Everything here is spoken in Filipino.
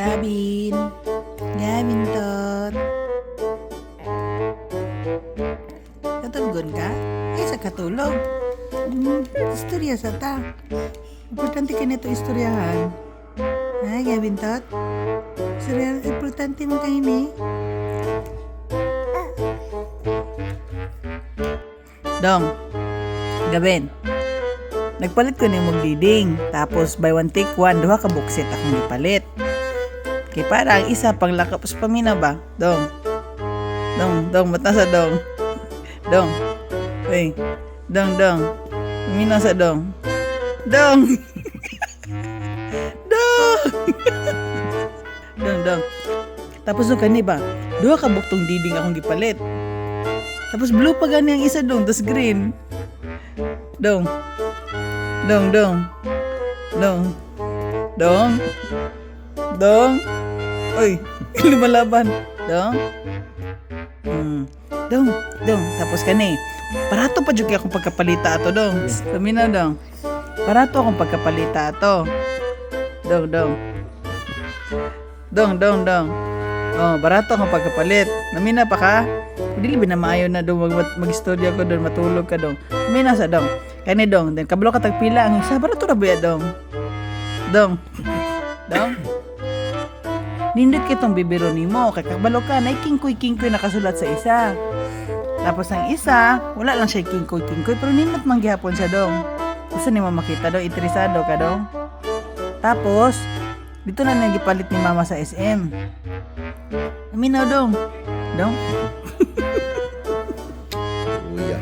Gavin, Gavin tot. Katulgon ka? Ay sa katulog. Istorya sa ta. Importante ka nito istoryahan. Ay, Gavin tot. Istorya, importante mo kayo ni. Dong, Gavin. Nagpalit ko ni magdiding. Tapos by one take one, duha ka buksit akong ipalit. Kaya para ang isa pang lakapos pamina ba? Dong. Dong, ba't nasa dong? Dong. Uy. Dong. Pamina sa dong. Dong. Dong. Tapos yung kani ba? Duha ka buktong diding akong gipalit. Tapos blue pa gani ang isa dong, tas green. Dong. Uy, lumalaban. Dong. Tapos kani. Parato pa jud akong pagkapalita ato dong. Kamina dong. Parato akong pagkapalita ato. Dong. Oh, barato akong pagkapalit. Namina pa ka? Dili ba na maayo na dong mag-istorya ko doon, matulog ka dong. Namina sa dong. Kani dong, then kabalo ka tagpila ang isa, barato na ba dong? Dong. Nindot kitong bibiro nimo, kay kabalo ka, na kingkoy nakasulat sa isa. Tapos ang isa, wala lang siya kingkoy, pero nindot man gihapon siya dong. Gusto ni mo makita dong, interesado ka dong. Tapos, dito na nagipalit ni mama sa SM. Aminaw dong. Uya.